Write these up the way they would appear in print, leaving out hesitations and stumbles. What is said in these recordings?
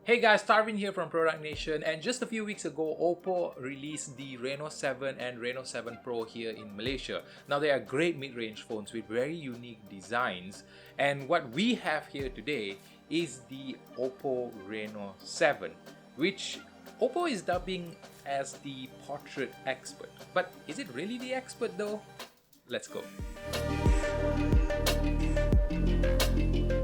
Hey guys, Tarvin here from ProductNation, and just a few weeks ago, OPPO released the Reno 7 and Reno 7 Pro here in Malaysia. Now they are great mid-range phones with very unique designs, and what we have here today is the OPPO Reno 7, which OPPO is dubbing as the portrait expert. But is it really the expert though? Let's go.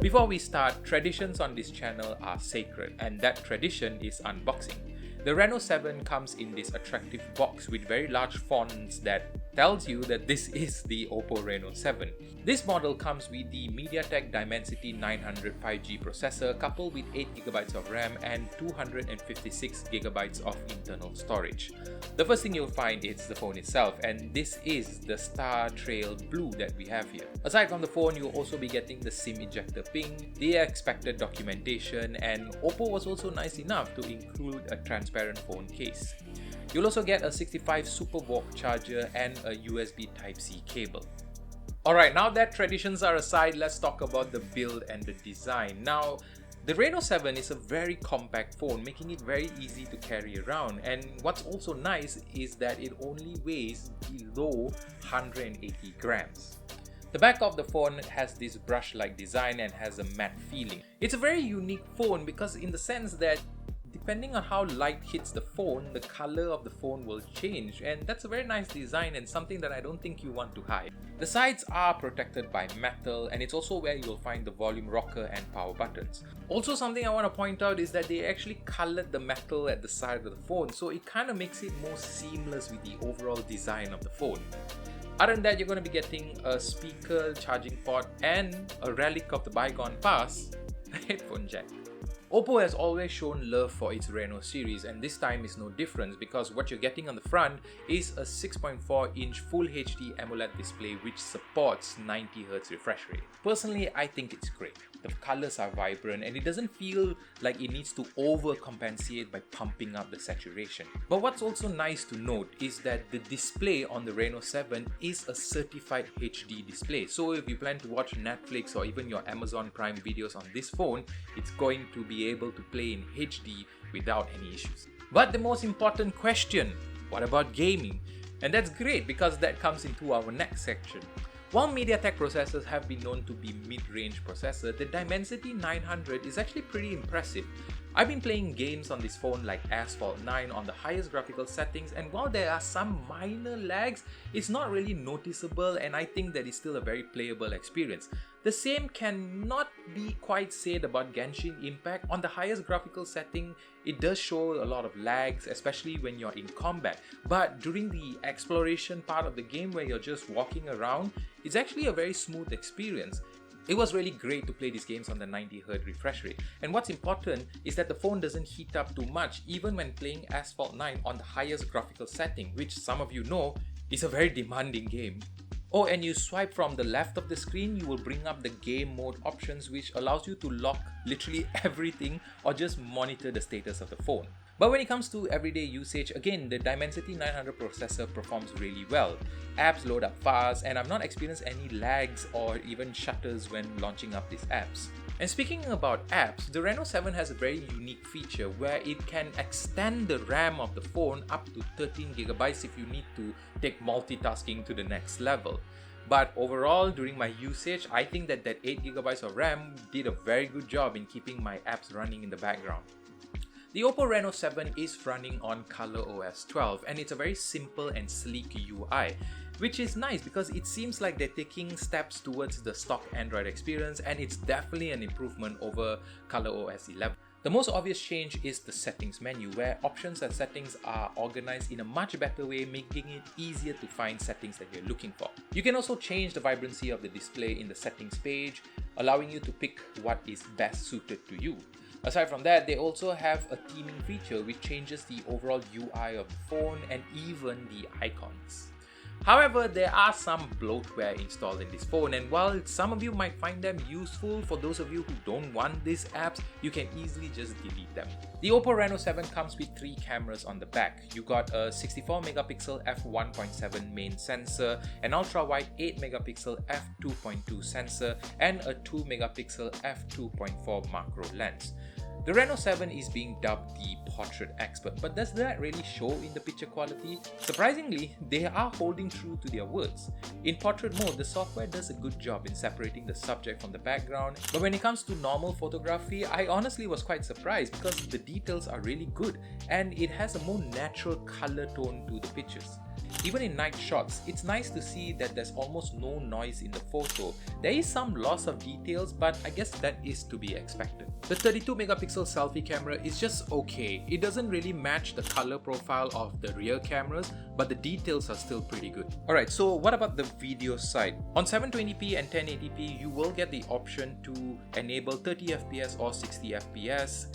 Before we start, traditions on this channel are sacred, and that tradition is unboxing. The Reno 7 comes in this attractive box with very large fonts that tells you that this is the OPPO Reno 7. This model comes with the MediaTek Dimensity 900 5G processor coupled with 8GB of RAM and 256GB of internal storage. The first thing you'll find is the phone itself, and this is the Star Trail Blue that we have here. Aside from the phone, you'll also be getting the SIM ejector ping, the expected documentation, and OPPO was also nice enough to include a transparent phone case. You'll also get a 65 Super Walk charger and a USB Type-C cable. Alright, now that traditions are aside, let's talk about the build and the design. Now, the Reno 7 is a very compact phone, making it very easy to carry around, and what's also nice is that it only weighs below 180 grams. The back of the phone has this brush-like design and has a matte feeling. It's a very unique phone because in the sense that depending on how light hits the phone, the color of the phone will change, and that's a very nice design and something that I don't think you want to hide. The sides are protected by metal, and it's also where you'll find the volume rocker and power buttons. Also, something I want to point out is that they actually colored the metal at the side of the phone, so it kind of makes it more seamless with the overall design of the phone. Other than that, you're going to be getting a speaker, charging port, and a relic of the bygone past, a headphone jack. OPPO has always shown love for its Reno series, and this time is no different because what you're getting on the front is a 6.4-inch Full HD AMOLED display which supports 90Hz refresh rate. Personally, I think it's great. The colors are vibrant and it doesn't feel like it needs to overcompensate by pumping up the saturation. But what's also nice to note is that the display on the Reno 7 is a certified HD display. So if you plan to watch Netflix or even your Amazon Prime videos on this phone, it's going to be able to play in HD without any issues. But the most important question, what about gaming? And that's great because that comes into our next section. While MediaTek processors have been known to be mid-range processor, the Dimensity 900 is actually pretty impressive. I've been playing games on this phone like Asphalt 9 on the highest graphical settings, and while there are some minor lags, it's not really noticeable, and I think that it's still a very playable experience. The same cannot be quite said about Genshin Impact. On the highest graphical setting, it does show a lot of lags, especially when you're in combat. But during the exploration part of the game where you're just walking around, it's actually a very smooth experience. It was really great to play these games on the 90Hz refresh rate. And what's important is that the phone doesn't heat up too much even when playing Asphalt 9 on the highest graphical setting, which some of you know is a very demanding game. Oh, and you swipe from the left of the screen, you will bring up the game mode options, which allows you to lock literally everything or just monitor the status of the phone. But when it comes to everyday usage, again, the Dimensity 900 processor performs really well. Apps load up fast, and I've not experienced any lags or even shutters when launching up these apps. And speaking about apps, the Reno 7 has a very unique feature where it can extend the RAM of the phone up to 13GB if you need to take multitasking to the next level. But overall, during my usage, I think that 8GB of RAM did a very good job in keeping my apps running in the background. The OPPO Reno 7 is running on ColorOS 12, and it's a very simple and sleek UI, which is nice because it seems like they're taking steps towards the stock Android experience, and it's definitely an improvement over ColorOS 11. The most obvious change is the settings menu, where options and settings are organized in a much better way, making it easier to find settings that you're looking for. You can also change the vibrancy of the display in the settings page, allowing you to pick what is best suited to you. Aside from that, they also have a theming feature which changes the overall UI of the phone and even the icons. However, there are some bloatware installed in this phone, and while some of you might find them useful, for those of you who don't want these apps, you can easily just delete them. The OPPO Reno 7 comes with 3 cameras on the back. You got a 64MP f1.7 main sensor, an ultra-wide 8MP f2.2 sensor, and a 2MP f2.4 macro lens. The Reno 7 is being dubbed the portrait expert, but does that really show in the picture quality? Surprisingly, they are holding true to their words. In portrait mode, the software does a good job in separating the subject from the background, but when it comes to normal photography, I honestly was quite surprised because the details are really good and it has a more natural color tone to the pictures. Even in night shots, it's nice to see that there's almost no noise in the photo. There is some loss of details, but I guess that is to be expected. The 32 megapixel selfie camera is just okay. It doesn't really match the color profile of the rear cameras, but the details are still pretty good. Alright, so what about the video side? On 720p and 1080p, you will get the option to enable 30 fps or 60 fps.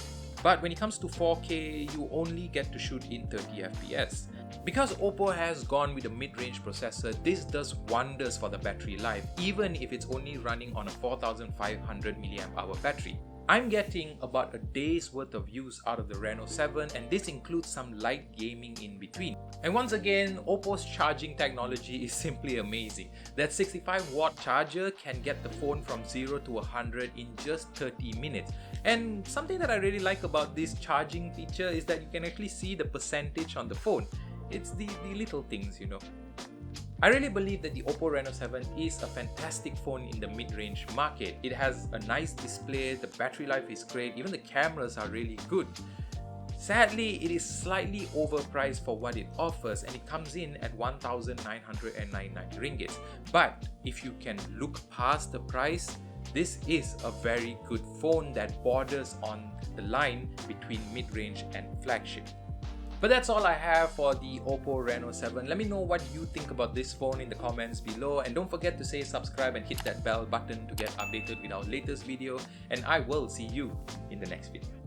But when it comes to 4K, you only get to shoot in 30 fps. Because OPPO has gone with a mid-range processor, this does wonders for the battery life, even if it's only running on a 4500 mAh battery. I'm getting about a day's worth of use out of the Reno 7, and this includes some light gaming in between. And once again, OPPO's charging technology is simply amazing. That 65-watt charger can get the phone from 0 to 100 in just 30 minutes. And something that I really like about this charging feature is that you can actually see the percentage on the phone. It's the little things, you know. I really believe that the OPPO Reno 7 is a fantastic phone in the mid-range market. It has a nice display, the battery life is great, even the cameras are really good. Sadly, it is slightly overpriced for what it offers and it comes in at 1,999 ringgit. But if you can look past the price, this is a very good phone that borders on the line between mid-range and flagship. But that's all I have for the OPPO Reno 7. Let me know what you think about this phone in the comments below, and don't forget to say subscribe and hit that bell button to get updated with our latest video, and I will see you in the next video.